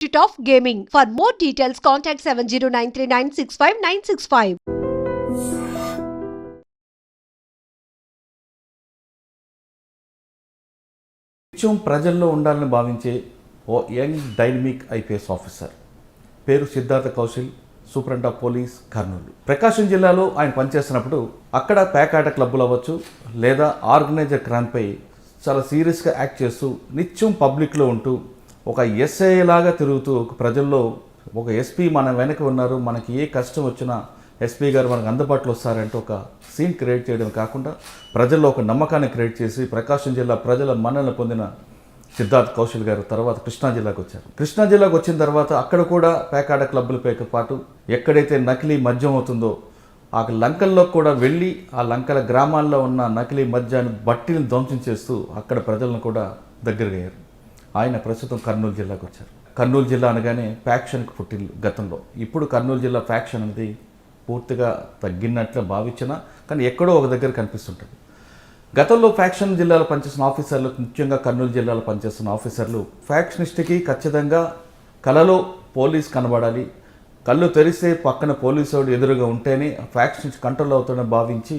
of Gaming. For more details, contact 7093965965965. నిత్యం ప్రజల్లో ఉండాలని భావించే ఓ యంగ్ డైనమిక్ IPS ఆఫీసర్ పేరు Siddharth Kaushal, superintendent of police, Kurnool. Prakasam జిల్లాలో ఆయన పనిచేస్తున్నప్పుడు అక్కడ పేకాట క్లబ్బులు అవ్వచ్చు లేదా ఆర్గనైజర్ క్రైమ్పై చాలా సీరియస్గా యాక్ట్ చేస్తూ నిత్యం పబ్లిక్లో ఉంటూ ఒక ఎస్ఐ లాగా తిరుగుతూ ప్రజల్లో ఒక ఎస్పీ మన వెనక ఉన్నారు, మనకి ఏ కష్టం వచ్చినా ఎస్పీ గారు మనకు అందుబాటులో వస్తారంటే ఒక సీన్ క్రియేట్ చేయడం కాకుండా ప్రజల్లో ఒక నమ్మకాన్ని క్రియేట్ చేసి ప్రకాశం జిల్లా ప్రజల మన్ననలు పొందిన సిద్ధార్థ్ కౌశల్ గారు తర్వాత కృష్ణా జిల్లాకు వచ్చారు. కృష్ణా జిల్లాకు వచ్చిన తర్వాత అక్కడ కూడా పేకాట క్లబ్బులపైతో పాటు ఎక్కడైతే నకిలీ మద్యం అవుతుందో ఆ లంకల్లో కూడా వెళ్ళి ఆ లంకల గ్రామాల్లో ఉన్న నకిలీ మద్యాన్ని బట్టిని ధ్వంసం చేస్తూ అక్కడ ప్రజలను కూడా దగ్గరయ్యారు. ఆయన ప్రస్తుతం కర్నూలు జిల్లాకు వచ్చారు. కర్నూలు జిల్లా అనగానే ఫ్యాక్షన్కి పుట్టింది గతంలో. ఇప్పుడు కర్నూలు జిల్లా ఫ్యాక్షన్ అనేది పూర్తిగా తగ్గినట్లు భావించినా కానీ ఎక్కడో ఒక దగ్గర కనిపిస్తుంటుంది. గతంలో ఫ్యాక్షన్ జిల్లాలో పనిచేస్తున్న ఆఫీసర్లు, ముఖ్యంగా కర్నూలు జిల్లాలో పనిచేస్తున్న ఆఫీసర్లు ఫ్యాక్షనిస్ట్కి ఖచ్చితంగా కళలో పోలీస్ కనబడాలి, కళ్ళు తెరిస్తే పక్కన పోలీసు ఎదురుగా ఉంటేనే ఫ్యాక్షనిస్ట్ కంట్రోల్ అవుతుందని భావించి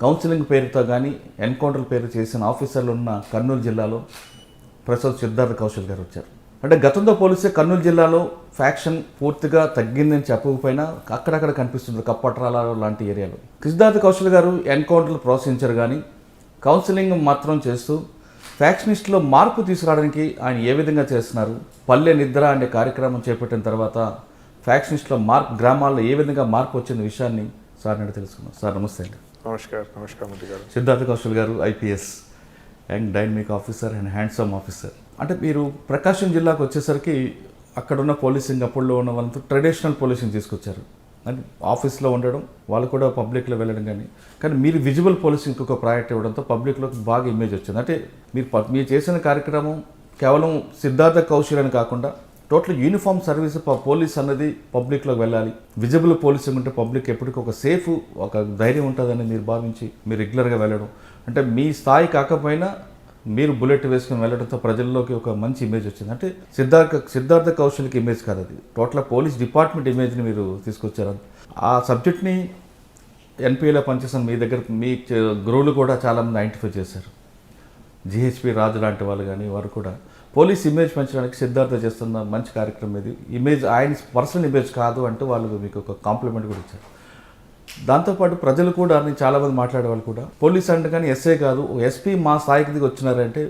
కౌన్సిలింగ్ పేరుతో కానీ ఎన్కౌంటర్ పేరు చేసిన ఆఫీసర్లు ఉన్న కర్నూలు జిల్లాలో ప్రస్తుతం సిద్ధార్థ కౌశల్ గారు వచ్చారు. అంటే గతంతో పోలిస్తే కర్నూలు జిల్లాలో ఫ్యాక్షన్ పూర్తిగా తగ్గిందని చెప్పకపోయినా అక్కడక్కడ కనిపిస్తుంది కప్పట్రాల లాంటి ఏరియాలో. సిద్ధార్థ కౌశల్ గారు ఎన్కౌంటర్లు ప్రోత్సహించారు కానీ కౌన్సిలింగ్ మాత్రం చేస్తూ ఫ్యాక్షనిస్ట్లో మార్పు తీసుకురావడానికి ఆయన ఏ విధంగా చేస్తున్నారు, పల్లె నిద్ర అనే కార్యక్రమం చేపట్టిన తర్వాత ఫ్యాక్షనిస్ట్లో గ్రామాల్లో ఏ విధంగా మార్పు వచ్చిన విషయాన్ని సార్ నేను తెలుసుకున్నాను. సార్ నమస్తే అండి. నమస్కారం గారు. సిద్ధార్థ కౌశల్ గారు IPS, young dynamic officer and handsome officer. అంటే మీరు ప్రకాశం జిల్లాకు వచ్చేసరికి అక్కడున్న పోలీసింగ్ అప్పుడులో ఉన్న వాళ్ళతో ట్రెడిషనల్ పోలీసింగ్ తీసుకొచ్చారు. అంటే ఆఫీస్లో ఉండడం, వాళ్ళు కూడా పబ్లిక్లో వెళ్ళడం కానీ మీరు విజువల్ పోలీసింగ్కి ఒక ప్రయారిటీ ఇవ్వడంతో పబ్లిక్లోకి బాగా ఇమేజ్ వచ్చింది. అంటే మీరు చేసిన కార్యక్రమం కేవలం సిద్ధార్థ కౌశల్ అని కాకుండా టోటల్ యూనిఫామ్ సర్వీస్ పోలీస్ అన్నది పబ్లిక్లోకి వెళ్ళాలి, విజిబుల్ పోలీసింగ్ ఉంటే పబ్లిక్ ఎప్పటికీ ఒక సేఫ్ ఒక ధైర్యం ఉంటుందని మీరు భావించి మీరు రెగ్యులర్గా వెళ్ళడం, అంటే మీ స్థాయి కాకపోయినా మీరు బుల్లెట్ వేసుకుని వెళ్ళడంతో ప్రజల్లోకి ఒక మంచి ఇమేజ్ వచ్చింది. అంటే సిద్ధార్థ కౌశల్కి ఇమేజ్ కాదు, అది టోటల్ పోలీస్ డిపార్ట్మెంట్ ఇమేజ్ని మీరు తీసుకొచ్చారు. ఆ సబ్జెక్ట్ని NPAలో పనిచేసిన మీ దగ్గర మీ గురువులు కూడా చాలామంది ఐడెంటిఫై చేశారు. GHP రాజు లాంటి వాళ్ళు కానీ వారు కూడా పోలీస్ ఇమేజ్ పెంచడానికి సిద్ధార్థ చేస్తున్న మంచి కార్యక్రమం ఇది. ఇమేజ్ ఆయన పర్సనల్ ఇమేజ్ కాదు అంటూ వాళ్ళు మీకు ఒక కాంప్లిమెంట్ కూడా ఇచ్చారు. దాంతోపాటు ప్రజలు కూడా నేను చాలామంది మాట్లాడేవాళ్ళు కూడా పోలీస్ అంటే కానీ ఎస్ఐ కాదు SP మా స్థాయికి దిగి వచ్చినారంటే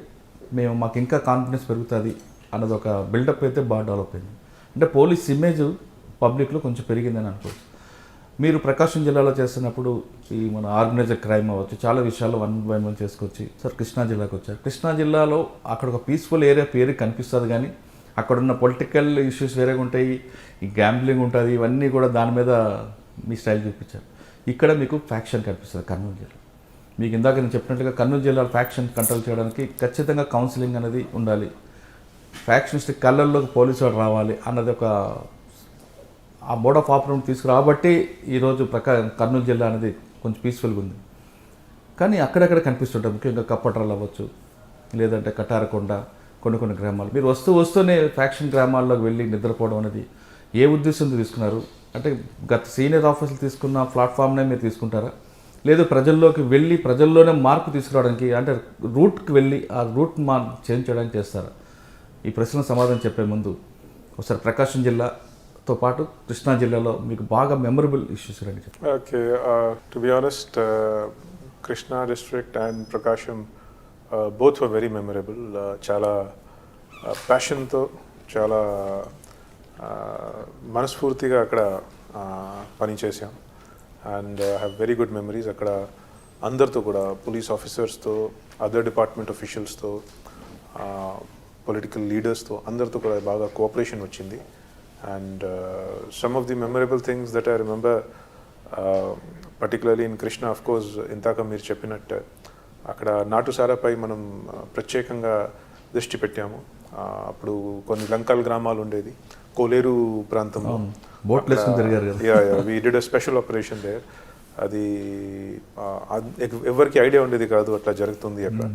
మాకు ఇంకా కాన్ఫిడెన్స్ పెరుగుతుంది అన్నది ఒక బిల్డప్ అయితే బాగా డెవలప్ అయింది. అంటే పోలీస్ ఇమేజ్ పబ్లిక్లో కొంచెం పెరిగిందని అనుకోవచ్చు. మీరు ప్రకాశం జిల్లాలో చేస్తున్నప్పుడు ఈ మన ఆర్గనైజర్ క్రైమ్ అవ్వచ్చు, చాలా విషయాలు 1 by 1 చేసుకొచ్చి సార్ కృష్ణా జిల్లాకు వచ్చారు. కృష్ణా జిల్లాలో అక్కడ ఒక పీస్ఫుల్ ఏరియా పేరు కనిపిస్తుంది కానీ అక్కడున్న పొలిటికల్ ఇష్యూస్ వేరేగా ఉంటాయి, ఈ గ్యాంబ్లింగ్ ఉంటుంది, ఇవన్నీ కూడా దాని మీద మీ స్టైల్ చూపించారు. ఇక్కడ మీకు ఫ్యాక్షన్ కనిపిస్తుంది కర్నూలు జిల్లా. మీకు ఇందాక నేను చెప్పినట్లుగా కర్నూలు జిల్లాలో ఫ్యాక్షన్ కంట్రోల్ చేయడానికి ఖచ్చితంగా కౌన్సిలింగ్ అనేది ఉండాలి, ఫ్యాక్షనిస్ట్ కళ్ళల్లోకి పోలీసు వాడు రావాలి అన్నది ఒక ఆ మోడ్ ఆఫ్ ఆపరేషన్ తీసుకురాబట్టి ఈరోజు కర్నూలు జిల్లా అనేది కొంచెం పీస్ఫుల్గా ఉంది. కానీ అక్కడక్కడ కనిపిస్తుంటాయి, ముఖ్యంగా కప్పట్రాలు అవ్వచ్చు లేదంటే కటారకొండ కొన్ని గ్రామాలు. మీరు వస్తూనే ఫ్యాక్షన్ గ్రామాల్లోకి వెళ్ళి నిద్రపోవడం అనేది ఏ ఉద్దేశంతో తీసుకున్నారు? అంటే గత సీనియర్ ఆఫీసులు తీసుకున్న ప్లాట్ఫామ్నే మీరు తీసుకుంటారా, లేదు ప్రజల్లోకి వెళ్ళి ప్రజల్లోనే మార్పు తీసుకురావడానికి అంటే రూట్కి వెళ్ళి ఆ రూట్ చేంజ్ చేయడానికి చేస్తారా? ఈ ప్రశ్న సమాధానం చెప్పే ముందు ఒకసారి ప్రకాశం జిల్లాతో పాటు కృష్ణా జిల్లాలో మీకు బాగా మెమరబుల్ ఇష్యూస్ రండి చెప్పండి. Okay, to be honest Krishna district and Prakasam both were very memorable. చాలా ప్యాషన్తో చాలా మనస్ఫూర్తిగా అక్కడ పనిచేసాం and have very good memories. అక్కడ అందరితో కూడా పోలీస్ ఆఫీసర్స్తో, అదర్ డిపార్ట్మెంట్ ఆఫీషియల్స్తో, పొలిటికల్ లీడర్స్తో అందరితో కూడా బాగా కోఆపరేషన్ వచ్చింది. And some of the memorable things that I remember particularly in Krishna, of course ఇందాక మీరు చెప్పినట్టు అక్కడ నాటుసారాపై మనం ప్రత్యేకంగా దృష్టి పెట్టాము. అప్పుడు కొన్ని లంకల్ గ్రామాలు ఉండేది కోలేరు ప్రాంతంలో, we did a special operation there. అది ఎవరికి ఐడియా ఉండేది కాదు అట్లా జరుగుతుంది అక్కడ.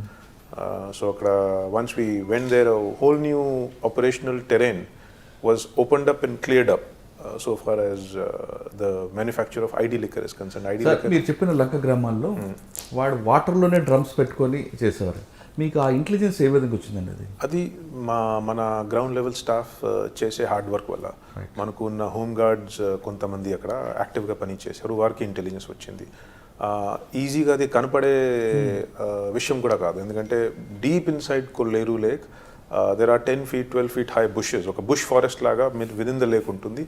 సో అక్కడ once we went there whole new operational terrain was opened up and cleared up so far as the manufacture of ID liquor is concerned. ID sir liquor. మీరు చెప్పిన లంక గ్రామాల్లో వాడు వాటర్లోనే డ్రమ్స్ పెట్టుకొని చేసేవారు. మీకు ఆ ఇంటెలిజెన్స్ ఏ విధంగా వచ్చిందండి అది? అది మన గ్రౌండ్ లెవెల్ స్టాఫ్ చేసే హార్డ్ వర్క్ వల్ల మనకు ఉన్న హోమ్ గార్డ్స్ కొంతమంది అక్కడ యాక్టివ్గా పని చేశారు, వారికి ఇంటెలిజెన్స్ వచ్చింది. ఈజీగా అది కనపడే విషయం కూడా కాదు, ఎందుకంటే deep inside Kolleru lake there are 10 feet 12 feet high bushes, ఒక బుష్ ఫారెస్ట్ లాగా విదిన్ ద లేక్ ఉంటుంది,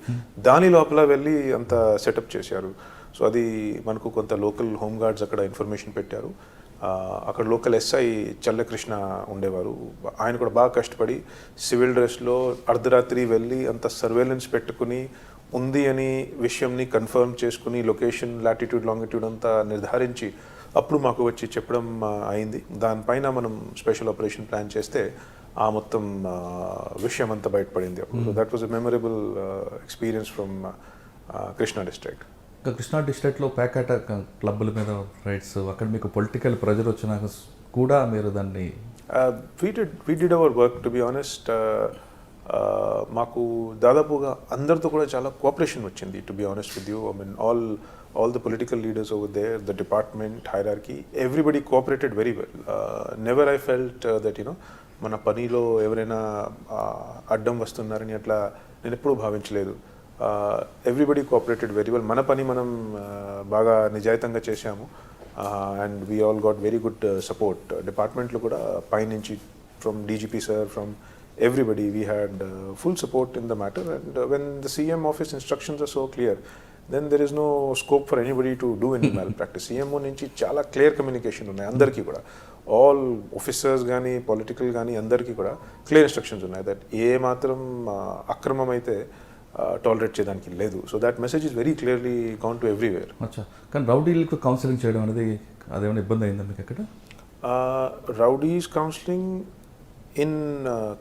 దాని లోపల వెళ్ళి అంత సెటప్ చేశారు. సో అది మనకు కొంత లోకల్ హోమ్ గార్డ్స్ అక్కడ ఇన్ఫర్మేషన్ పెట్టారు. అక్కడ లోకల్ ఎస్ఐ చల్లకృష్ణ ఉండేవారు, ఆయన కూడా బాగా కష్టపడి సివిల్ డ్రెస్లో అర్ధరాత్రి వెళ్ళి అంత సర్వేలెన్స్ పెట్టుకుని ఉంది అని విషయంని కన్ఫర్మ్ చేసుకుని లొకేషన్, లాటిట్యూడ్, లాంగిట్యూడ్ అంతా నిర్ధారించి అప్పుడు మాకు వచ్చి చెప్పడం అయింది. దానిపైన మనం స్పెషల్ ఆపరేషన్ ప్లాన్ చేస్తే ఆ మొత్తం విషయం అంతా బయటపడింది అప్పుడు. So that was a memorable experience from Krishna district. ఇంకా కృష్ణా డిస్ట్రిక్ట్లో ప్యాకెట్ క్లబ్బుల మీద రైట్స్, అక్కడ మీకు పొలిటికల్ ప్రెజర్ వచ్చినాక కూడా మీరు దాన్ని we did our work, to be honest. మాకు దాదాపుగా అందరితో కూడా చాలా కోఆపరేషన్ వచ్చింది, to be honest with you. I mean all the political leaders over there, the department, hierarchy, everybody cooperated very well. Never I felt that, మన పనిలో ఎవరైనా అడ్డం వస్తున్నారని అట్లా నేను ఎప్పుడూ భావించలేదు. Everybody cooperated very well. మన పని మనం బాగా నిజాయితీగా చేశాము, and we all got very good support. డిపార్ట్మెంట్లో కూడా పైనుంచి from DGP sir, from everybody, we had full support in the matter. And when the CM office instructions are so clear, then there is no scope for anybody to do any malpractice. CMO నుంచి చాలా clear communication ఉన్నాయి అందరికీ కూడా, all officers కానీ political కానీ అందరికీ కూడా clear instructions ఉన్నాయి దట్ ఏ మాత్రం అక్రమం అయితే టాలరేట్ చేయడానికి లేదు. So that message is very clearly gown to everywhere. అచ్చా, కానీ రౌడీలకు కౌన్సిలింగ్ చేయడం అనేది అదేమైనా ఇబ్బంది అయిందా మీకు అక్కడ? Rowdies counselling in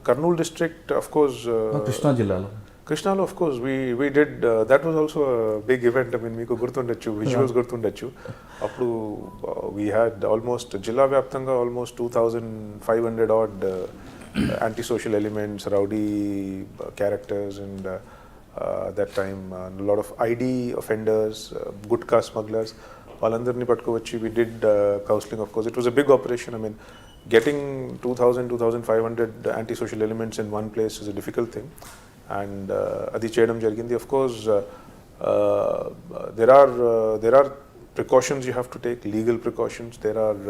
Kurnool district, of course, Krishna జిల్లాలో, Krishnalo, of course, we did. That was also a big event. I mean, meeku gurtundachu, visuals gurtundachu. Appudu we had almost jilla vyaptanga almost 2,500 odd antisocial elements, rowdy characters, and that time a lot of ID offenders, gutka smugglers. Valandarni patkovachi, we did counseling. Of course, it was a big operation. I mean, getting 2,500 antisocial elements in one place is a difficult thing, and adi cheyadam jarigindi. Of course, there are precautions you have to take, legal precautions. There are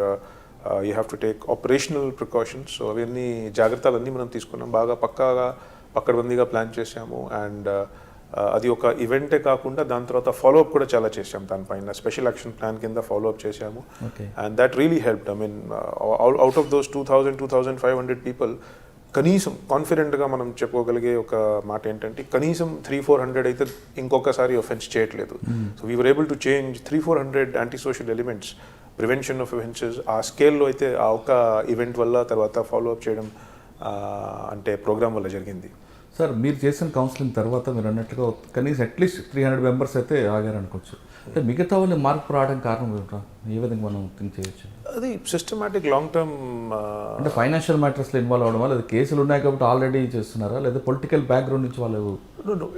you have to take operational precautions. So avanni jagratalanni manam teeskunnam, baga pakkaga pakkadbandiga plan chesamu, and అది ఒక ఈవెంటే కాకుండా దాని తర్వాత follow up కూడా చాలా చేసాము. దానిపైన special action plan కింద ఫాలోఅప్ చేసాము, and that really helped. I mean out of those 2,500 people కనీసం కాన్ఫిడెంట్గా మనం చెప్పుకోగలిగే ఒక మాట ఏంటంటే కనీసం 300-400 అయితే ఇంకొకసారి ఒఫెన్స్ చేయట్లేదు. So we were able to change 300-400 anti social elements, prevention of offences ఆ స్కేల్లో అయితే ఆ ఒక ఈవెంట్ వల్ల తర్వాత ఫాలోఅప్ చేయడం అంటే ప్రోగ్రామ్ వల్ల జరిగింది. సార్, మీరు చేసిన కౌన్సిలింగ్ తర్వాత మీరు అన్నట్లుగా కనీసం అట్లీస్ట్ 300 మెంబర్స్ అయితే ఆగారు అనుకోవచ్చు. అంటే మిగతా వాళ్ళు మార్పు రావడానికి కారణం ఏమిటా? ఏ విధంగా మనం థింక్ చేయొచ్చు? అది సిస్టమాటిక్ లాంగ్ టర్మ్, అంటే ఫైనాన్షియల్ మ్యాటర్స్లో ఇన్వాల్వ్ అవ్వడం వల్ల, లేదా కేసులు ఉన్నాయి కాబట్టి ఆల్రెడీ చేస్తున్నారా, లేదా పొలిటికల్ బ్యాక్గ్రౌండ్ నుంచి వాళ్ళు? No,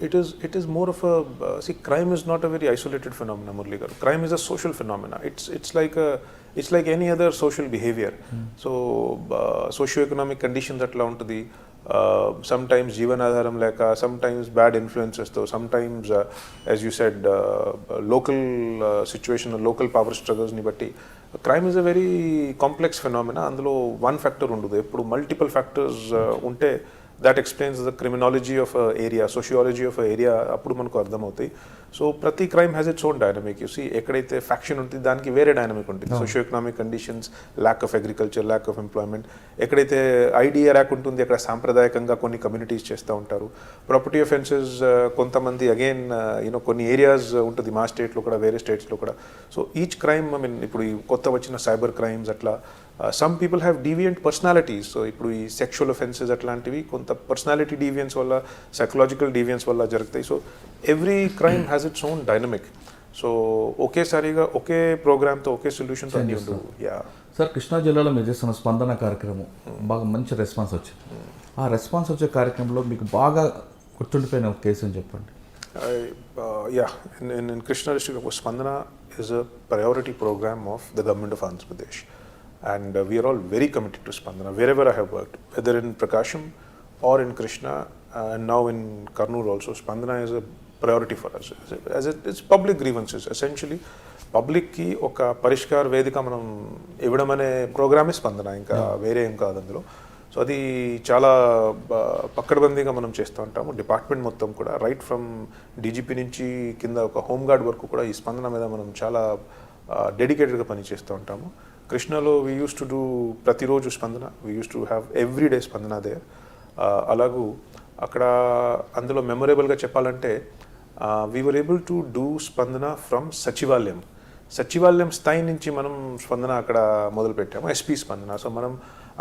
it is more of a see, crime is not a very isolated phenomenon, Murali garu. Crime is a social phenomena. It's like any other social behavior. So socio-economic conditions atla untadi. Sometimes జీవనాధారం లేక, sometimes bad influences తో, sometimes as you said local situation, local power struggles ని బట్టి crime is a very complex phenomena. అందులో one factor ఉండదు, ఎప్పుడు multiple factors ఉంటే that explains the criminology of a area, sociology of a area అప్పుడు మనకు అర్థమవుతాయి. సో ప్రతి crime has its own dynamic. You see, ఎక్కడైతే ఫ్యాక్షన్ ఉంటుంది దానికి వేరే డైనమిక్ ఉంటుంది. Socio economic conditions, lack of agriculture, lack of employment. ఎక్కడైతే ఐడియా ర్యాక్ ఉంటుంది అక్కడ సాంప్రదాయకంగా కొన్ని కమ్యూనిటీస్ చేస్తూ ఉంటారు. ప్రాపర్టీ ఒఫెన్సెస్ కొంతమంది అగైన్ కొన్ని ఏరియాస్ ఉంటుంది, మా స్టేట్లో కూడా వేరే స్టేట్స్లో కూడా. So each crime, I mean ఇప్పుడు ఈ కొత్త వచ్చిన సైబర్ క్రైమ్స్ అట్లా some people have deviant personalities. So ఇప్పుడు ఈ సెక్షువల్ ఒఫెన్సెస్ అట్లాంటివి కొంత పర్సనాలిటీ డీవియన్స్ వల్ల, సైకలాజికల్ డీవియన్స్ వల్ల జరుగుతాయి. So every crime has its own dynamic. So ఒకేసారిగా ఒకే ప్రోగ్రామ్తో ఒకే సొల్యూషన్తో అన్నీ ఉండవు. సార్, కృష్ణా జిల్లాలో మీరు చేస్తున్న స్పందన కార్యక్రమం బాగా మంచి రెస్పాన్స్ వచ్చింది. ఆ రెస్పాన్స్ వచ్చే కార్యక్రమంలో మీకు బాగా గుర్తుండిపోయిన ఒక కేసు అని చెప్పండి. Yeah, in Krishna district, Spandana is a priority program of the government of Andhra Pradesh, and we are all very committed to Spandana wherever I have worked, whether in Prakasham or in Krishna, and now in Kurnool also. Spandana is a priority for us, as it's public grievances. Essentially, public కి ఒక పరిష్కార వేదిక మనం ఇవ్వడం అనే ప్రోగ్రామే స్పందన, ఇంకా వేరే ఏం కాదు అందులో. సో అది చాలా పక్కడబందీగా మనం చేస్తూ ఉంటాము. డిపార్ట్మెంట్ మొత్తం కూడా, రైట్ ఫ్రమ్ డీజీపీ నుంచి కింద ఒక హోమ్ గార్డ్ వరకు కూడా ఈ స్పందన మీద మనం చాలా డెడికేటెడ్గా పనిచేస్తూ ఉంటాము. కృష్ణలో వీ యూస్ టు డూ ప్రతిరోజు స్పందన, we use to have everyday స్పందన దేర్. అలాగూ అక్కడ అందులో మెమొరబుల్గా చెప్పాలంటే we were able to do స్పందన ఫ్రమ్ సచివాలయం స్థాయి నుంచి మనం స్పందన అక్కడ మొదలుపెట్టాము, ఎస్పీ స్పందన. సో మనం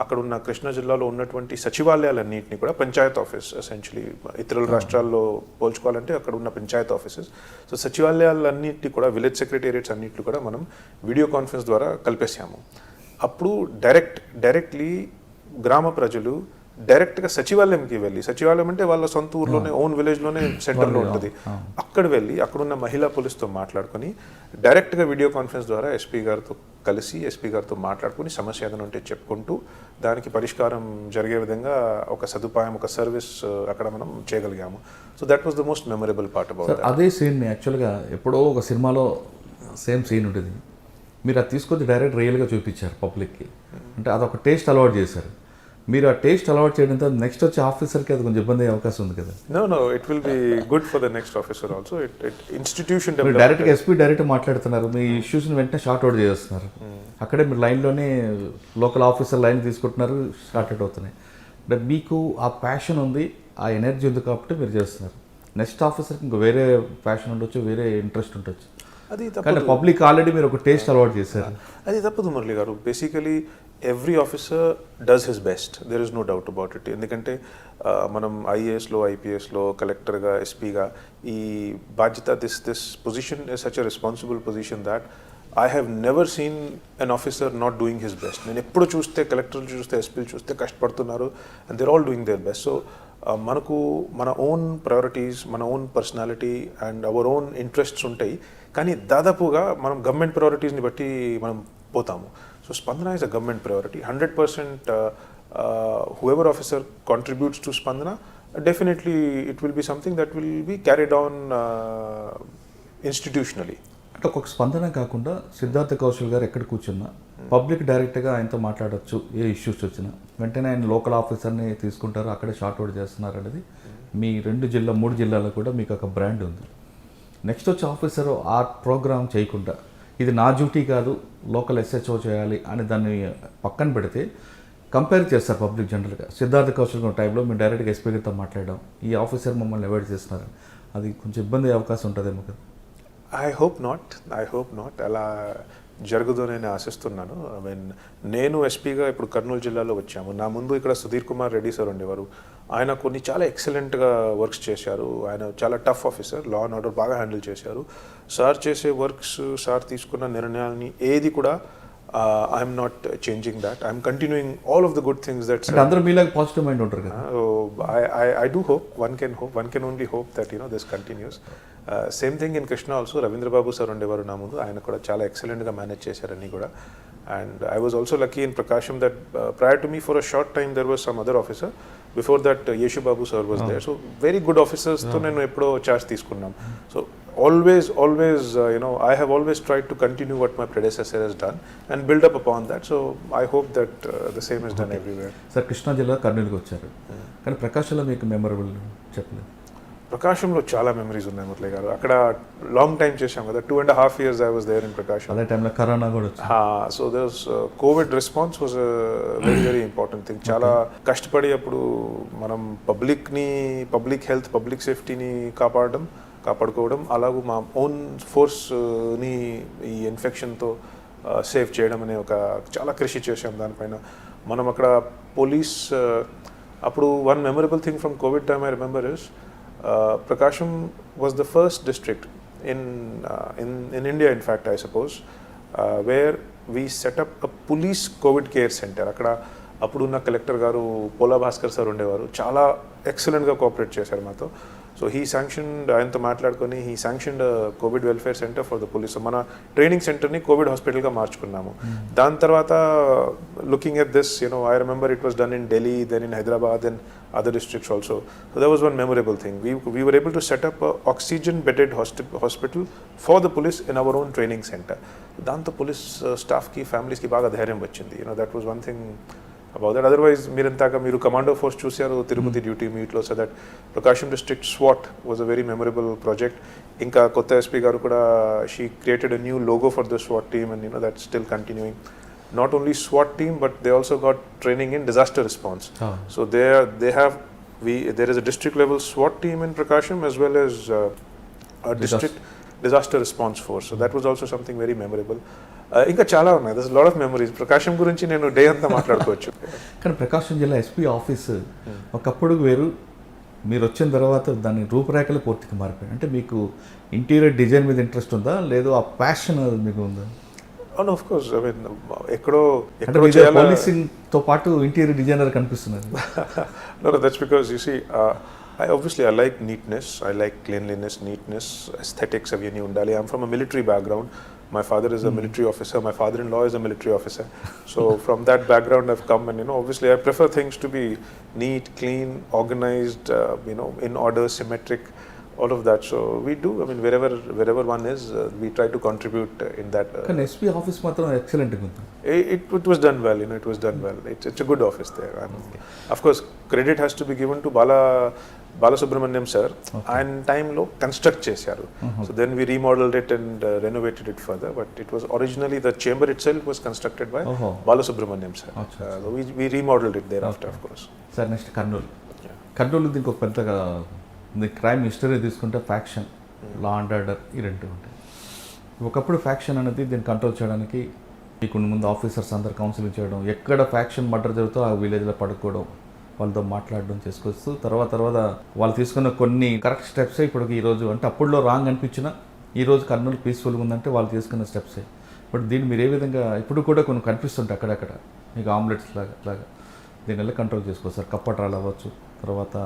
అక్కడ ఉన్న కృష్ణా జిల్లాలో ఉన్నటువంటి సచివాలయాలన్నింటినీ కూడా, పంచాయత్ ఆఫీస్ ఎసెన్షియలీ ఇతరుల రాష్ట్రాల్లో పోల్చుకోవాలంటే అక్కడ ఉన్న పంచాయత్ ఆఫీసెస్, సో సచివాలయాలన్నింటినీ కూడా, విలేజ్ సెక్రటేరియట్స్ అన్నింటినీ కూడా మనం వీడియో కాన్ఫరెన్స్ ద్వారా కలిపేసాము. అప్పుడు డైరెక్ట్లీ గ్రామ ప్రజలు డైరెక్ట్గా సచివాలయంకి వెళ్ళి, సచివాలయం అంటే వాళ్ళ సొంత ఊర్లోనే, ఓన్ విలేజ్లోనే సెంటర్లో ఉంటుంది, అక్కడ వెళ్ళి అక్కడున్న మహిళా పోలీస్తో మాట్లాడుకొని డైరెక్ట్గా వీడియో కాన్ఫరెన్స్ ద్వారా ఎస్పీ గారితో కలిసి, ఎస్పీ గారితో మాట్లాడుకుని సమస్య ఏదైనా ఉంటే చెప్పుకుంటూ దానికి పరిష్కారం జరిగే విధంగా ఒక సదుపాయం, ఒక సర్వీస్ అక్కడ మనం చేయగలిగాము. So that was the most memorable part about that. అదే సీన్ యాక్చువల్గా ఎప్పుడో ఒక సినిమాలో సేమ్ సీన్ ఉంటుంది, మీరు అది తీసుకొచ్చి డైరెక్ట్ రియల్గా చూపించారు పబ్లిక్కి. అంటే అదొక టేస్ట్ అలవాటు చేశారు. మీరు ఆ టేస్ట్ అలవాటు చేయడంతో నెక్స్ట్ వచ్చే ఆఫీసర్కి అది కొంచెం ఇబ్బంది అయ్యే అవకాశం ఉంది కదా? No, it will be good for the next officer also. Institution డైరెక్ట్గా ఎస్పీ డైరెక్ట్ మాట్లాడుతున్నారు, మీ ఇష్యూస్ని వెంటనే షార్ట్ అవుట్ చేస్తున్నారు. అక్కడే మీరు లైన్లోనే లోకల్ ఆఫీసర్ లైన్ తీసుకుంటున్నారు, షార్ట్ అవుట్ అవుతున్నాయి. అంటే మీకు ఆ ప్యాషన్ ఉంది, ఆ ఎనర్జీ ఉంది కాబట్టి మీరు చేస్తున్నారు. నెక్స్ట్ ఆఫీసర్కి ఇంకా వేరే ప్యాషన్ ఉండొచ్చు, వేరే ఇంట్రెస్ట్ ఉండొచ్చు. అది కానీ పబ్లిక్ ఆల్రెడీ మీరు ఒక టేస్ట్ అలవాటు చేశారు. అది తప్పదు మురళి గారు. Basically every officer does his best, there is no doubt about it. ఎందుకంటే మనం ఐఏఎస్లో, ఐపీఎస్లో, కలెక్టర్గా, ఎస్పీగా ఈ బాధ్యత, this position is such a responsible position that I have never seen an officer not doing his best. నేను ఎప్పుడు చూస్తే, కలెక్టర్లు చూస్తే, ఎస్పీలు చూస్తే కష్టపడుతున్నారు, and they're all doing their best. So మనకు మన ఓన్ ప్రయారిటీస్, మన own personality and our own interests ఉంటాయి, కానీ దాదాపుగా మనం గవర్నమెంట్ ప్రయారిటీస్ని బట్టి మనం పోతాము. సో స్పందన is a government priority. 100% whoever officer contributes to Spandana, definitely it will be something that will be carried on institutionally. అంటే ఒక స్పందన కాకుండా సిద్ధార్థ కౌశల్ గారు ఎక్కడ కూర్చున్నా పబ్లిక్ డైరెక్ట్గా ఆయనతో మాట్లాడచ్చు, ఏ ఇష్యూస్ వచ్చినా వెంటనే ఆయన లోకల్ ఆఫీసర్ని తీసుకుంటారు, అక్కడే షార్ట్ అవుట్ చేస్తున్నారు అనేది మీ 3 జిల్లాలో కూడా మీకు ఒక బ్రాండ్ ఉంది. నెక్స్ట్ వచ్చే ఆఫీసర్ ఆ ప్రోగ్రామ్ చేయకుండా ఇది నా డ్యూటీ కాదు, లోకల్ ఎస్హెచ్ఓ చేయాలి అని దాన్ని పక్కన పెడితే కంపేర్ చేస్తారు పబ్లిక్ జనరల్గా. సిద్ధార్థ కౌశల్ టైంలో మీరు డైరెక్ట్గా ఎస్పీ గారితో మాట్లాడడం, ఈ ఆఫీసర్ మమ్మల్ని అవాయిడ్ చేస్తున్నారు, అది కొంచెం ఇబ్బంది అయ్యే అవకాశం ఉంటుందేమో కదా? ఐ హోప్ నాట్ అలా జరుగుదో నేను ఆశిస్తున్నాను. ఐ మీన్ నేను ఎస్పీగా ఇప్పుడు కర్నూలు జిల్లాలో వచ్చాము. నా ముందు ఇక్కడ సుధీర్ కుమార్ రెడ్డి సార్ ఉండేవారు. ఆయన కొన్ని చాలా ఎక్సలెంట్గా వర్క్స్ చేశారు. ఆయన చాలా tough officer, law and order బాగా హ్యాండిల్ చేశారు. సార్ చేసే వర్క్స్, సార్ తీసుకున్న నిర్ణయాలని ఏది కూడా I'm not changing that. I'm continuing all of the good things that అందరూ మీలాగా పాజిటివ్ మైండ్ ఉంటారు కదా. I do hope, one can only hope that this continuous. Same thing in Krishna also. Ravindra Babu sir ఉండేవారు నా ముందు, ఆయన కూడా చాలా ఎక్సలెంట్గా మేనేజ్ చేశారని కూడా. And I was also lucky in Prakasam that prior to me for a short time there was some other officer. Before that Yesu Babu sir was there. So very good ఆఫీసర్స్తో నేను ఎప్పుడో చార్జ్ తీసుకున్నాం. సో always I have always tried to continue what my predecessor has done and build up upon that. So I hope that the same is done everywhere. Sir, Krishna జిల్లా కర్నూలుకి వచ్చారు, కానీ ప్రకాశంలో మీకు మెమరబుల్ చెప్పలేదు? ప్రకాశంలో చాలా మెమరీస్ ఉన్నాయి మురళి గారు. అక్కడ లాంగ్ టైం చేశాం కదా, 2.5 years I was there in ప్రకాశం. అదే టైంలో కరోనా కూడా వచ్చింది. So దర్స్ Covid response was very very important thing. చాలా కష్టపడి అప్పుడు మనం పబ్లిక్ హెల్త్, పబ్లిక్ సేఫ్టీని కాపాడుకోవడం, అలాగూ మా ఓన్ ఫోర్స్ని ఈ ఇన్ఫెక్షన్తో సేవ్ చేయడం అనే ఒక చాలా కృషి చేశాం దానిపైన. మనం అక్కడ పోలీస్ అప్పుడు one memorable thing from Covid time I remember is Prakasham was the first district in India, in fact, I suppose, where we set up a police COVID care center. Akkada అప్పుడున్న collector గారు Pola Bhaskar sir ఉండేవారు, చాలా ఎక్సలెంట్గా cooperate చేశారు మాతో. So he sanctioned, ఆయనతో మాట్లాడుకొని he sanctioned COVID welfare centre for the police. మన ట్రైనింగ్ సెంటర్ని కోవిడ్ హాస్పిటల్గా మార్చుకున్నాము. దాని తర్వాత looking at this, I remember it was done in Delhi, then in Hyderabad and other districts also. So that was one memorable thing. We were able to set up a oxygen bedded hospital for the police in our own training center. Danto police staff ki families ki baga dhairyam vachindi. That was one thing about that. Otherwise mirantaka miru commando force chusaru Tirupati duty meet lo, so that Prakasham district SWAT was a very memorable project. Inka kotta SP garu kuda, she created a new logo for the SWAT team, and that's still continuing. Not only SWAT team, but they also got training in disaster response. So there is a district level SWAT team in Prakasham, as well as a district disaster response force. So that was also something very memorable. ఇంకా చాలా ఉన్నాయి. there's a lot of memories. ప్రకాశం గురించి నేను day అంతా మాట్లాడుకోవచ్చు. కానీ ప్రకాశం జిల్లా SP office ఒకప్పుడు వేరు, మీరు వచ్చిన తర్వాత దాని రూపురేఖలు పూర్తిగా మారిపోయాయి. అంటే మీకు ఇంటీరియర్ డిజైన్ మీద ఇంట్రెస్ట్ ఉందా, లేదు ఆ ప్యాషన్ మీకు ఉందా? అవును, ఆఫ్ కోర్స్. ఐ మీన్ ఎక్కడో పోలీసింగ్ తో పాటు ఇంటీరియర్ డిజైనర్ కనిపిస్తున్నారు. No, that's because you see, I like neatness, I like cleanliness, neatness, aesthetics avani undali. I'm from a military background. My father is a military officer, my father-in-law is a military officer. So from that background I've come, and obviously I prefer things to be neat, clean, organized, in order, symmetric, all of that. So we do, I mean, wherever one is, we try to contribute in that. Can SP office matram excellent gundi. It was done well, it was done well. It's a good office there. And of course credit has to be given to Balasubramaniam sir. And time lo construct chesaru. So then we remodeled it and renovated it further, but it was originally, the chamber itself was constructed by Balasubramaniam sir. So we remodeled it thereafter, of course. Sir, next Karnool. Karnool దీనికి ఒక పెద్దగా crime history తీసుకుంటే faction, law and order, ఈ రెండు ఉంటాయి. ఒకప్పుడు faction అనేది దీన్ని కంట్రోల్ చేయడానికి మీకు ముందు ఆఫీసర్స్ అందరు కౌన్సిలింగ్ చేయడం, ఎక్కడ ఫ్యాక్షన్ మర్డర్ జరుగుతో ఆ విలేజ్లో పడుకోవడం, వాళ్ళతో మాట్లాడడం చేసుకొస్తూ తర్వాత వాళ్ళు తీసుకున్న కొన్ని కరెక్ట్ స్టెప్సే ఇప్పుడు ఈరోజు, అంటే అప్పుడులో రాంగ్ అనిపించినా ఈరోజు కర్నూలు పీస్ఫుల్గా ఉందంటే వాళ్ళు తీసుకున్న స్టెప్సే. బట్ దీన్ని మీరు ఏ విధంగా, ఇప్పుడు కూడా కొన్ని కనిపిస్తుంటాయి అక్కడక్కడ మీకు ఆమ్లెట్స్ లాగా దీనివల్ల కంట్రోల్ చేసుకోవచ్చు. కప్పట్రాలు అవ్వచ్చు, తర్వాత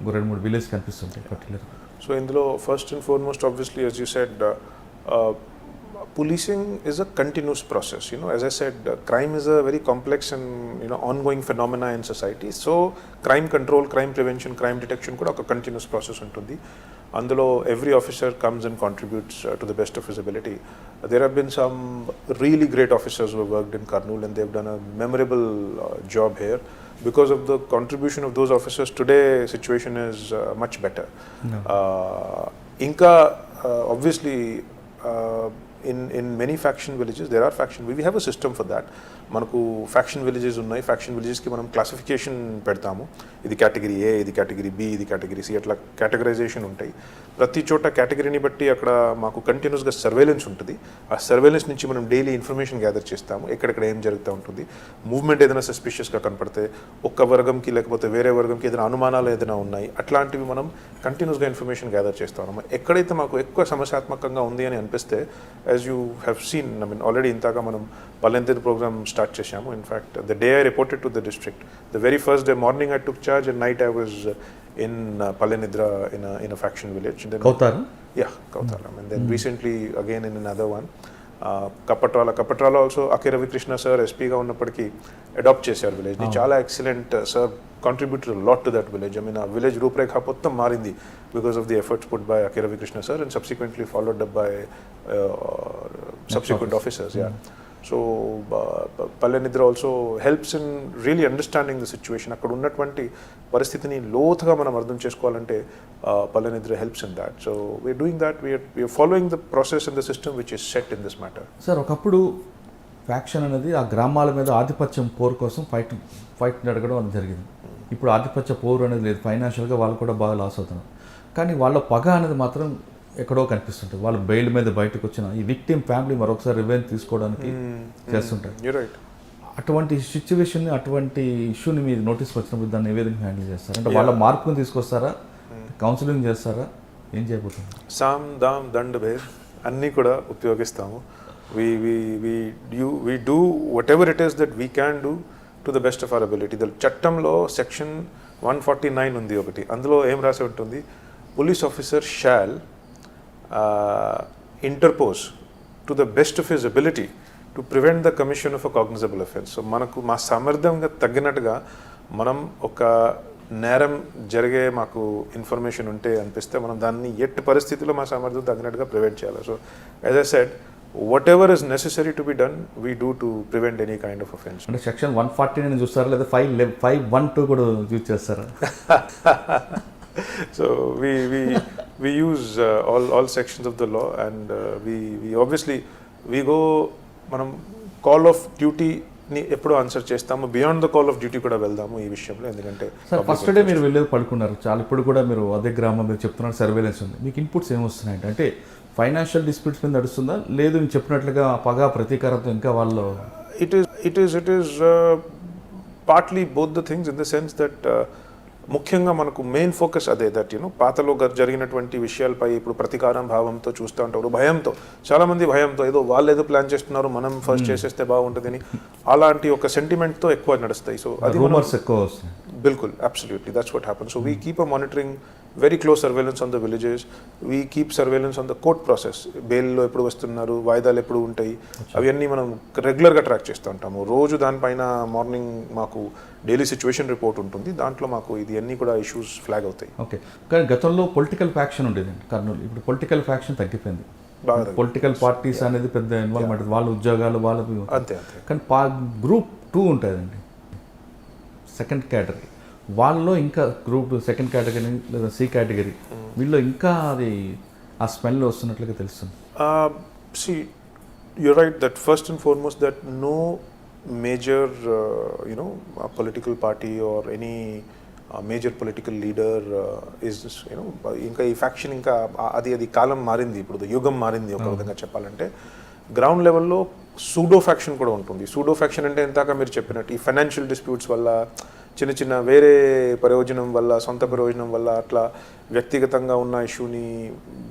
2-3 విలేజ్ కనిపిస్తుంటాయి పర్టికులర్. సో ఇందులో first and foremost, obviously as you said, policing is a continuous process. As I said, crime is a very complex and ongoing phenomena in society. So crime control, crime prevention, crime detection kuda oka continuous process untundi. అందులో every officer comes and contributes to the best of his ability. There have been some really great officers who have worked in Kurnool, and they've done a memorable job here. Because of the contribution of those officers, today situation is much better. Inka obviously in many faction villages there are faction. We have a system for that. మనకు faction villages ఉన్నాయి. Faction విలేజెస్కి మనం classification పెడతాము. ఇది category A, ఇది category B, ఇది category C, అట్లా categorisation ఉంటాయి. ప్రతి చోట కేటగిరీని బట్టి అక్కడ మాకు కంటిన్యూస్గా సర్వేలెన్స్ ఉంటుంది. ఆ సర్వేలెన్స్ నుంచి మనం డైలీ ఇన్ఫర్మేషన్ గ్యాదర్ చేస్తాము, ఎక్కడెక్కడ ఏం జరుగుతూ ఉంటుంది. మూవ్మెంట్ ఏదైనా సస్పిషియస్గా కనపడితే, ఒక్క వర్గంకి లేకపోతే వేరే వర్గంకి ఏదైనా అనుమానాలు ఏదైనా ఉన్నాయి, అట్లాంటివి మనం కంటిన్యూస్గా ఇన్ఫర్మేషన్ గ్యాదర్ చేస్తాము. ఎక్కడైతే మాకు ఎక్కువ సమస్యాత్మకంగా ఉంది అని అనిపిస్తే, as you have seen, I mean already ఇంతాక మనం పల్లెంతిర్ ప్రోగ్రామ్ స్టార్ట్ చేశాము. In fact the day I reported to the district, the very first day morning I took charge and night I was in Palanidra in a faction village. Kautar? Yeah, Kautar. And then recently again in another one, Kapatrala also Akira Krishna sir SP ga unnappadi adopt chesaru village ni. Chala excellent sir contributed a lot to that village. I mean a village rooprekha pottam marindi because of the efforts put by Akira Krishna sir, and subsequently followed up by subsequent officers. Yeah. So Palanidra also helps in really understanding the situation. అక్కడ ఉన్నటువంటి పరిస్థితిని లోతుగా మనం అర్థం చేసుకోవాలంటే Palanidra helps in that. So we're doing that. We're following the process and the system which is set in this matter. Sir, ఒకప్పుడు faction అనేది ఆ గ్రామాల మీద ఆధిపత్యం పోరు కోసం ఫైట్ నడగడం అనేది జరిగింది. ఇప్పుడు ఆధిపత్య పోరు అనేది లేదు. ఫైనాన్షియల్గా వాళ్ళు కూడా బాగా లాస్ అవుతున్నారు. కానీ వాళ్ళ పగ అనేది మాత్రం ఎక్కడో కనిపిస్తుంటుంది. వాళ్ళు బెయిల్ మీద బయటకు వచ్చిన ఈ విక్టిమ్ ఫ్యామిలీ మరొకసారి రివెంజ్ తీసుకోవడానికి చేస్తుంటారు. అటువంటి సిచ్యువేషన్, అటువంటి ఇష్యూని మీరు నోటీస్కి వచ్చినప్పుడు దాన్ని ఏ విధంగా హ్యాండిల్ చేస్తారు? అంటే వాళ్ళ మార్పుని తీసుకొస్తారా, కౌన్సిలింగ్ చేస్తారా, ఏం చేయబోతుంది? సామ్ దామ్ దండ్ భేద్ అన్నీ కూడా ఉపయోగిస్తాము. we do whatever it is that we can do to the best of our ability. చట్టంలో సెక్షన్ 149 ఉంది ఒకటి, అందులో ఏం రాసి ఉంటుంది, police officer shall interpose to the best of his ability to prevent the commission of a cognizable offence. So మనకు మా సామర్థ్యంగా తగ్గినట్టుగా మనం ఒక నేరం జరిగే మాకు ఇన్ఫర్మేషన్ ఉంటే అనిపిస్తే మనం దాన్ని ఎట్టి పరిస్థితుల్లో మా సామర్థ్యం తగ్గినట్టుగా ప్రివెంట్ చేయాలి. So as I said, whatever is necessary to be done, we do to prevent any kind of offense. అంటే సెక్షన్ 149 చూస్తారా లేదా 512 కూడా యూజ్ చేస్తారా? So we use all sections of the law, and we obviously we go మనం call of డ్యూటీని ఎప్పుడు answer చేస్తాము, beyond the call of duty కూడా వెళ్దాము ఈ విషయంలో. ఎందుకంటే సార్ ఫస్ట్ డే మీరు వెళ్ళేది పడుకున్నారు, చాలా ఇప్పుడు కూడా మీరు అదే గ్రామం మీరు చెప్తున్నారు సర్వేలెన్స్ ఉంది, మీకు ఇన్పుట్స్ ఏమొస్తున్నాయంటే అంటే ఫైనాన్షియల్ డిస్ప్యూట్స్ మీద నడుస్తుందా, లేదు నేను చెప్పినట్లుగా పగా ప్రతీకారంతో ఇంకా వాళ్ళు? It is partly both the things, in the sense that ముఖ్యంగా మనకు మెయిన్ ఫోకస్ అదే, దట్ పాతలో జరిగినటువంటి విషయాలపై ఇప్పుడు ప్రతీకారం భావంతో చూస్తూ ఉంటారు, భయంతో, చాలామంది భయంతో, ఏదో వాళ్ళు ఏదో ప్లాన్ చేస్తున్నారు మనం ఫస్ట్ చేసేస్తే బాగుంటుందని, అలాంటి ఒక సెంటిమెంట్తో ఎక్కువ నడుస్తాయి. సో అది రూమర్స్ ఎక్కువ వస్తాయి. బిల్కుల్, absolutely, that's what happen. So we keep a monitoring, very close surveillance on the villages, we keep surveillance on the court process, బెయిల్లో ఎప్పుడు వస్తున్నారు, వాయిదాలు ఎప్పుడు ఉంటాయి, అవన్నీ మనం రెగ్యులర్గా ట్రాక్ చేస్తూ ఉంటాము. రోజు దానిపైన మార్నింగ్ మాకు డైలీ సిచ్యువేషన్ రిపోర్ట్ ఉంటుంది, దాంట్లో మాకు ఇది అన్నీ కూడా ఇష్యూస్ ఫ్లాగ్ అవుతాయి. ఓకే, కానీ గతంలో పొలిటికల్ ఫ్యాక్షన్ ఉండేదండి కర్నూలు, ఇప్పుడు పొలిటికల్ ఫ్యాక్షన్ తగ్గిపోయింది. పొలిటికల్ పార్టీస్ అనేది పెద్ద ఇన్వాల్వ్మెంట్, వాళ్ళ ఉద్యోగాలు వాళ్ళకి అంతే అంతే. కానీ గ్రూప్ 2 ఉంటుందండి, సెకండ్ కేటగిరీ, వాళ్ళలో ఇంకా గ్రూప్ సెకండ్ కేటగిరీ లేదా సి కేటగిరీ, వీళ్ళు ఇంకా అది ఆ స్మెల్ వస్తున్నట్లుగా తెలుస్తుంది. See, you're right that first and foremost that no major political party or any major political leader is ఇంకా ఈ ఫ్యాక్షన్ ఇంకా అది కాలం మారింది, ఇప్పుడు యుగం మారింది ఒక విధంగా చెప్పాలంటే. గ్రౌండ్ లెవెల్లో సూడో ఫ్యాక్షన్ కూడా ఉంటుంది. సూడో ఫ్యాక్షన్ అంటే ఇందాక మీరు చెప్పినట్టు ఈ ఫైనాన్షియల్ డిస్ప్యూట్స్ వల్ల, చిన్న చిన్న వేరే ప్రయోజనం వల్ల, సొంత ప్రయోజనం వల్ల అట్లా వ్యక్తిగతంగా ఉన్న ఇష్యూని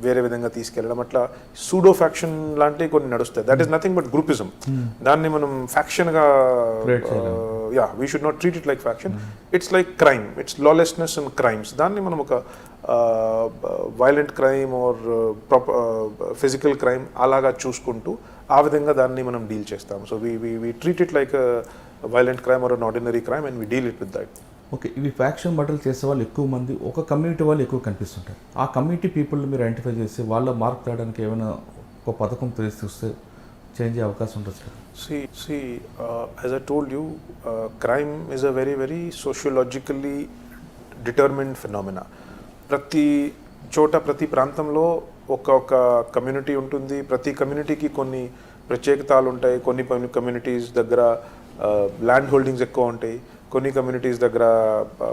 వేరే విధంగా తీసుకెళ్ళడం, అట్లా సూడో ఫ్యాక్షన్ లాంటివి కొన్ని నడుస్తాయి. That is nothing but groupism. దాన్ని మనం ఫ్యాక్షన్గా, we should not treat it like faction. It's like crime, it's lawlessness and crimes. దాన్ని మనం ఒక violent crime or physical crime అలాగా చూసుకుంటూ ఆ విధంగా దాన్ని మనం డీల్ చేస్తాము. So we treat it like violent crime or an ordinary crime and we deal it with that. Okay, ఇవి ఫ్యాక్షన్ మర్డర్లు చేసే వాళ్ళు ఎక్కువ మంది ఒక కమ్యూనిటీ వాళ్ళు ఎక్కువ కనిపిస్తుంటారు. ఆ కమ్యూనిటీ పీపుల్ని మీరు ఐడెంటిఫై చేసి వాళ్ళ మార్పు తేయడానికి ఏమైనా ఒక పథకం తీసుకొస్తే చేంజ్ అయ్యే అవకాశం ఉంటుంది sir? See, as I told you, crime is a very, very sociologically determined phenomena. ప్రతి చోట, ప్రతి ప్రాంతంలో ఒక కమ్యూనిటీ ఉంటుంది. ప్రతి కమ్యూనిటీకి కొన్ని ప్రత్యేకతలు ఉంటాయి. కొన్ని కమ్యూనిటీస్ దగ్గర ల్యాండ్ హోల్డింగ్స్ ఎక్కువ ఉంటాయి, కొన్ని కమ్యూనిటీస్ దగ్గర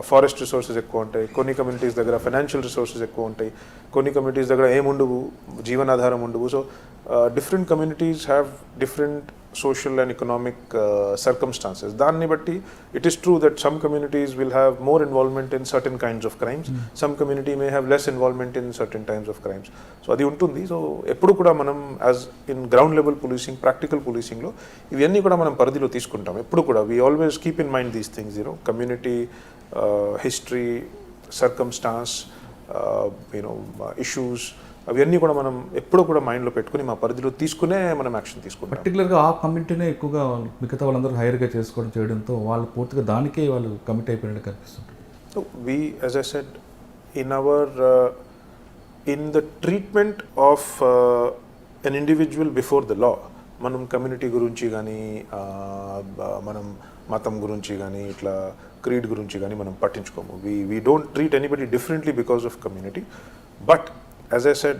ఫారెస్ట్ రిసోర్సెస్ ఎక్కువ ఉంటాయి, కొన్ని కమ్యూనిటీస్ దగ్గర ఫైనాన్షియల్ రిసోర్సెస్ ఎక్కువ ఉంటాయి, కొన్ని కమ్యూనిటీస్ దగ్గర ఏముండవు, జీవనాధారం ఉండవు. So different communities have different social and economic circumstances. దాన్ని బట్టి it is true that some communities will have more involvement in certain kinds of crimes, some community may have less involvement in certain types of crimes. So అది ఉంటుంది. So ఎప్పుడు కూడా మనం as in ground level policing, practical పోలీసింగ్లో ఇవన్నీ కూడా మనం పరిధిలో తీసుకుంటాం. ఎప్పుడు కూడా we always keep in mind these things, community, history, circumstances, issues, అవన్నీ కూడా మనం ఎప్పుడూ కూడా మైండ్లో పెట్టుకుని మా పరిధిలో తీసుకునే మనం యాక్షన్ తీసుకుంటాం. పర్టికులర్గా ఆ కమ్యూనిటీనే ఎక్కువగా మిగతా వాళ్ళందరూ హైర్గా చేసుకోవడం చేయడంతో వాళ్ళు పూర్తిగా దానికే వాళ్ళు కమిట్ అయిపోయినట్టు కనిపిస్తుంది. So we, as I said, in the treatment of an individual before the law, మనం కమ్యూనిటీ గురించి కానీ, మనం మతం గురించి కానీ, ఇట్లా క్రీడ్ గురించి కానీ మనం పట్టించుకోము. We don't treat anybody differently because of community. But as I said,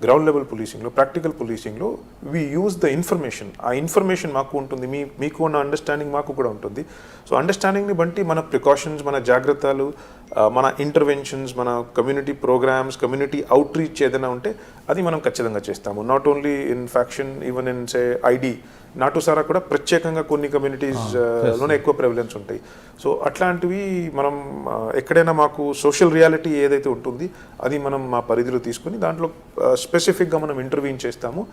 ground level పోలీసింగ్లో, ప్రాక్టికల్ పోలీసింగ్లో వీ యూజ్ ద ఇన్ఫర్మేషన్. ఆ ఇన్ఫర్మేషన్ మాకు ఉంటుంది, మీకు ఉన్న అండర్స్టాండింగ్ మాకు కూడా ఉంటుంది. సో అండర్స్టాండింగ్ని బట్టి మన ప్రికాషన్స్, మన జాగ్రత్తలు, మన ఇంటర్వెన్షన్స్, మన community programmes, community outreach ఏదైనా ఉంటే అది మనం ఖచ్చితంగా చేస్తాము. Not only in faction, even in say ID నాటు సారా కూడా ప్రత్యేకంగా కొన్ని కమ్యూనిటీస్ లోనే ఎక్కువ ప్రివిలెన్స్ ఉంటాయి. సో అట్లాంటివి మనం ఎక్కడైనా మాకు సోషల్ రియాలిటీ ఏదైతే ఉంటుంది అది మనం మా పరిధిలో తీసుకుని దాంట్లో స్పెసిఫిక్గా మనం ఇంటర్వ్యూన్ చేస్తాము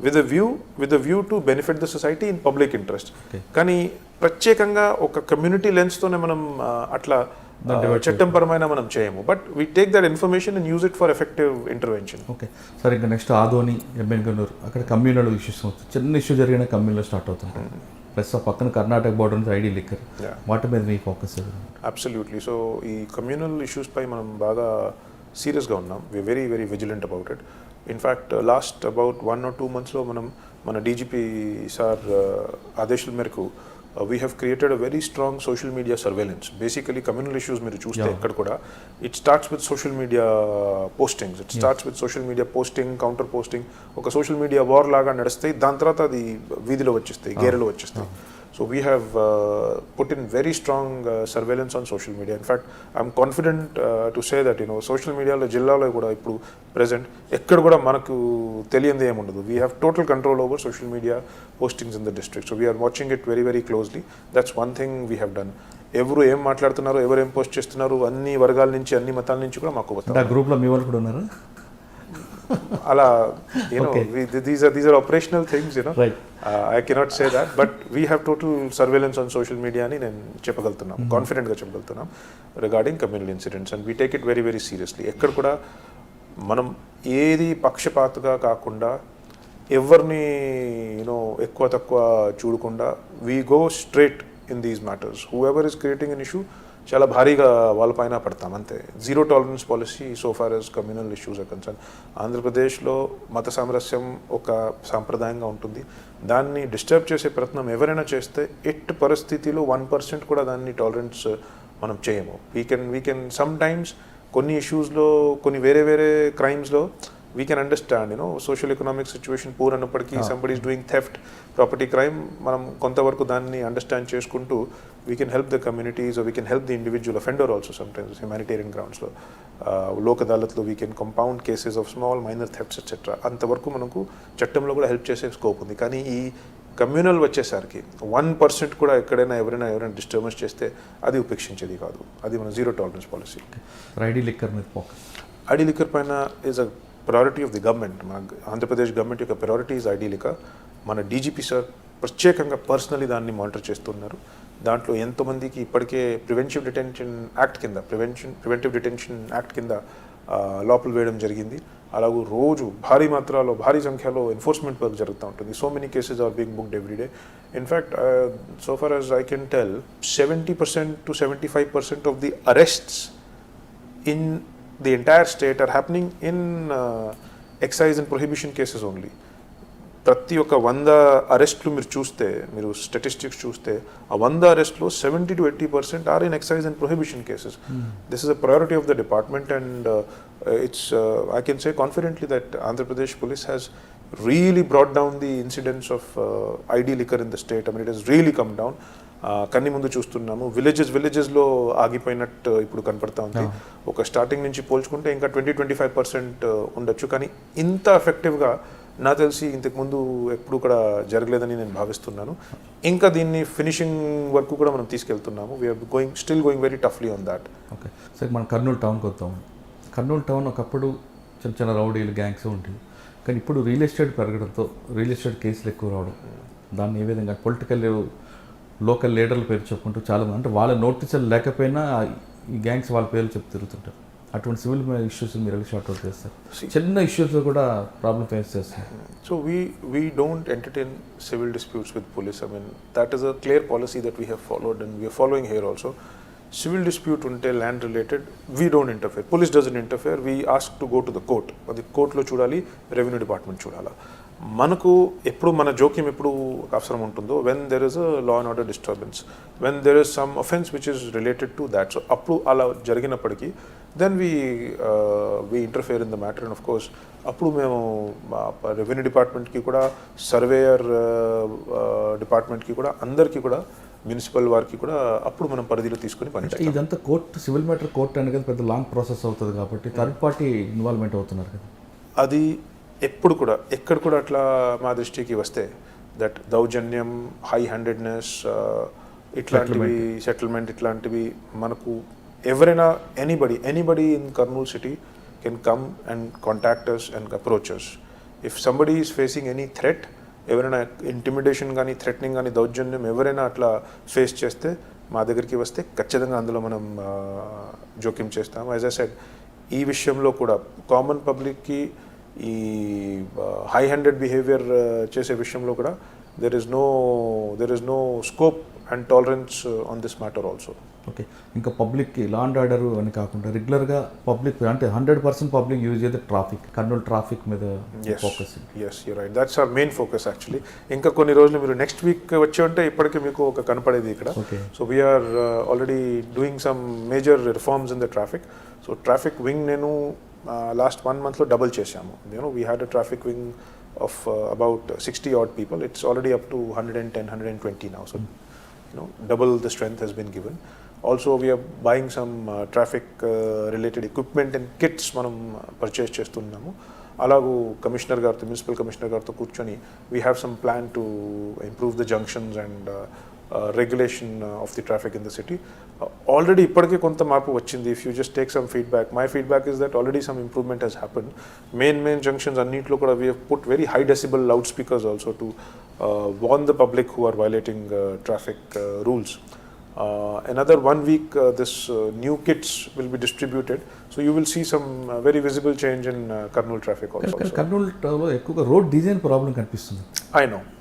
with a view to benefit the society in public interest. కానీ ప్రత్యేకంగా ఒక కమ్యూనిటీ లెన్స్తోనే మనం అట్లా చట్టంపరమైన మనం చేయము. But we take that information and use it for effective intervention. Okay sir, ఇంకా నెక్స్ట్ ఆదోని, ఎమ్మెన్గనూరు అక్కడ కమ్యూనల్ ఇష్యూస్ అవుతుంది. చిన్న ఇష్యూ జరిగిన కమ్యూనల్ స్టార్ట్ అవుతుంది. ప్లస్ ఆ పక్కన కర్ణాటక బోర్డర్ నుంచి ఐడి లిక్కర్, వాటి మీద మీ ఫోకస్? అబ్సల్యూట్లీ. సో ఈ కమ్యూనల్ ఇష్యూస్ పై మనం బాగా సీరియస్గా ఉన్నాం. We very very vigilant about it. In fact last about 1 or 2 monthsలో మనం మన డీజీపీ సార్ ఆదేశాల మేరకు we have created a very strong social media surveillance. Basically communal issues మీరు చూస్తే ఎక్కడ కూడా it starts with social media postings. It starts with social media posting, counter posting. ఒక social media war లాగా నడుస్తాయి, దాని తర్వాత అది వీధిలో వచ్చేస్తాయి, గేరెలో వచ్చేస్తాయి. So we have put in very strong surveillance on social media. In fact, I'm confident to say that social media లో జిల్లాలో కూడా ఇప్పుడు present ఎక్కడ కూడా మనకు తెలియంది ఏమి ఉండదు. We have total control over social media postings in the district. So we are watching it very very closely. That's one thing we have done. ఎవరు ఏం మాట్లాడుతున్నారు, ఎవరు ఏం పోస్ట్ చేస్తున్నారు, అన్ని వర్గాల నుంచి అన్ని మతాల నుంచి కూడా మాకు వస్తారు. ఆ గ్రూప్లో మీ వాళ్ళు కూడా ఉన్నారు అలా these are operational things, Right. I cannot say that, but we have total surveillance on social media అని నేను చెప్పగలుగుతున్నాం, కాన్ఫిడెంట్గా చెప్పగలుగుతున్నాం regarding communal incidents. And we take it very very seriously. ఎక్కడ కూడా మనం ఏది పక్షపాతగా కాకుండా ఎవరిని ఎక్కువ తక్కువ చూడకుండా we go straight in these matters. Whoever is creating an issue చాలా భారీగా వాళ్ళపైన పడతాం అంతే. Zero tolerance policy so far as communal issues are concern. ఆంధ్రప్రదేశ్లో మత సామరస్యం ఒక సాంప్రదాయంగా ఉంటుంది. దాన్ని డిస్టర్బ్ చేసే ప్రయత్నం ఎవరైనా చేస్తే ఎట్టి పరిస్థితిలో 1% కూడా దాన్ని టాలరెన్స్ మనం చేయము. వీ కెన్ సమ్ టైమ్స్ కొన్ని ఇష్యూస్లో, కొన్ని వేరే వేరే క్రైమ్స్లో we can understand, social economic situation poor అన్నప్పటికీ somebody is doing theft, property crime, మనం కొంతవరకు దాన్ని అండర్స్టాండ్ చేసుకుంటూ we can help the communities or we can help the individual offender also sometimes humanitarian grounds లో Lok అదాలత్లో we can compound cases of small minor thefts etc. అంతవరకు మనకు చట్టంలో కూడా help చేసే స్కోప్ ఉంది. కానీ ఈ కమ్యూనల్ వచ్చేసరికి 1% కూడా ఎక్కడైనా ఎవరైనా డిస్టర్బెన్స్ చేస్తే అది ఉపేక్షించేది కాదు. అది మన zero tolerance policy. ID liquor మీద ఫోకస్. ఐడి లిక్కర్ పైన is a priority of the government. మన ఆంధ్రప్రదేశ్ గవర్నమెంట్ యొక్క ప్రయారిటీ ఈజ్ ఐడి లిక్కర్. మన డీజీపీ సార్ ప్రత్యేకంగా పర్సనలీ దాన్ని మానిటర్ చేస్తున్నారు. దాంట్లో ఎంతోమందికి ఇప్పటికే ప్రివెంటివ్ డిటెన్షన్ యాక్ట్ కింద లోపల వేయడం జరిగింది. అలాగే రోజు భారీ సంఖ్యలో ఎన్ఫోర్స్మెంట్ వర్క్ జరుగుతూ ఉంటుంది. So many cases are being booked every day. In fact so far as I can tell 70% to 75% of the arrests in the entire state are happening in excise and prohibition cases only. ప్రతి ఒక్క 100 అరెస్ట్లు మీరు చూస్తే, మీరు statistics చూస్తే, ఆ 100 అరెస్ట్లో 70 to 80% are in excise and prohibition cases. This is a priority of the department and it's I can say confidently that Andhra Pradesh police has really brought down the incidence of ID liquor in the state. I mean, it has really come down. కన్ని ముందు చూస్తున్నాము. విలేజెస్లో ఆగిపోయినట్టు ఇప్పుడు కనపడతా ఉంది. ఒక starting నుంచి పోల్చుకుంటే ఇంకా 20-25% ఉండొచ్చు. కానీ ఇంత ఎఫెక్టివ్గా నాకు తెలిసి ఇంతకుముందు ఎప్పుడు కూడా జరగలేదని నేను భావిస్తున్నాను. ఇంకా దీన్ని ఫినిషింగ్ వరకు కూడా మనం తీసుకెళ్తున్నాము. We're still going very toughly on that. Okay sir, మనం కర్నూలు టౌన్కి వద్దాం. కర్నూలు టౌన్ ఒకప్పుడు చిన్న చిన్న రౌడీలు, గ్యాంగ్స్ ఉంటాయి. కానీ ఇప్పుడు రియల్ ఎస్టేట్ పెరగడంతో రియల్ ఎస్టేట్ కేసులు ఎక్కువ రావడం, దాన్ని ఏ విధంగా పొలిటికల్ లోకల్ లీడర్ల పేరు చెప్పుకుంటూ చాలామంది, అంటే వాళ్ళ నోటీసులు లేకపోయినా ఈ గ్యాంగ్స్ వాళ్ళ పేర్లు చెప్పి తిరుగుతుంటారు. అటువంటి సివిల్ ఇష్యూస్ మీరు ఎలా షార్ట్ అవుట్ చేస్తారు? చిన్న ఇష్యూస్లో కూడా ప్రాబ్లమ్ ఫేస్ చేస్తారు. So we don't entertain civil disputes with police. I mean that is a clear policy that we have followed and we're following here also. Civil dispute ఉంటే land related we don't interfere. Police doesn't interfere. We ask to go to the court. అది కోర్టులో చూడాలి, revenue department చూడాలా. మనకు ఎప్పుడు మన జోక్యం ఎప్పుడు అవసరం ఉంటుందో when there is a law and order disturbance, when there is some offence which is related to that. So అప్పుడు అలా జరిగినప్పటికీ then we interfere in the matter. And of course అప్పుడు మేము రెవెన్యూ డిపార్ట్మెంట్కి కూడా, సర్వేయర్ డిపార్ట్మెంట్కి కూడా, అందరికీ కూడా మున్సిపల్ వారికి కూడా అప్పుడు మనం పరిధిలో తీసుకొని పనిచేస్తాం. ఇదంతా కోర్టు, సివిల్ మ్యాటర్ కోర్టు అనేది పెద్ద లాంగ్ ప్రాసెస్ అవుతుంది కాబట్టి థర్డ్ పార్టీ ఇన్వాల్వ్మెంట్ అవుతున్నారు కదా. అది ఎప్పుడు కూడా ఎక్కడ కూడా అట్లా మా దృష్టికి వస్తే దట్ దౌర్జన్యం, హై హ్యాండెడ్నెస్, ఇట్లాంటివి సెటిల్మెంట్ ఇట్లాంటివి మనకు ఎవరైనా anybody in Kurnool city can come and contact us and approach us. If somebody is facing any threat, ఎవరైనా ఇంటిమిడేషన్ కానీ థ్రెటనింగ్ కానీ దౌర్జన్యం ఎవరైనా అట్లా ఫేస్ చేస్తే మా దగ్గరికి వస్తే ఖచ్చితంగా అందులో మనం జోక్యం చేస్తాము. యాజ్ ఐ సెడ్, ఈ విషయంలో కూడా కామన్ పబ్లిక్కి ఈ హై హ్యాండెడ్ బిహేవియర్ చేసే విషయంలో కూడా there is no scope and tolerance on this matter also. Okay, ఇంకా పబ్లిక్కి లా అండ్ ఆర్డర్ అని కాకుండా రెగ్యులర్గా పబ్లిక్ అంటే 100% పబ్లిక్ యూజ్ చేసే ట్రాఫిక్, కర్నూలు ట్రాఫిక్ మీద focus. Yes, you right, that's our main focus actually. ఇంకా కొన్ని రోజులు మీరు నెక్స్ట్ వీక్ వచ్చి ఉంటే ఇప్పటికీ మీకు ఒక కనపడేది ఇక్కడ. So we're already doing some major reforms in the traffic. So traffic wing నేను లాస్ట్ 1 monthలో డబుల్ చేశాము. We had a traffic wing of about 60 odd people. It's already up to 110, 120 now. So double the strength has been given. Also we are buying some traffic related equipment and kits మనం purchase చేస్తున్నాము. అలాగూ commissioner గారితో, municipal commissioner గారితో కూర్చొని we have some plan to improve the junctions and regulation of the traffic in the city. Already ఇప్పటికే కొంత మార్పు వచ్చింది. If you just take some feedback, my feedback is that already some improvement has happen. Main junctions అన్నింటిలో కూడా we have put very high decibel loud speakers also to warn the public who are violating traffic rules. Another 1 week this new kits will be distributed, so you will see some very visible change in Kurnool traffic also. Kurnool లో ఎక్కువగా road design problem కనిపిస్తుంది. I know.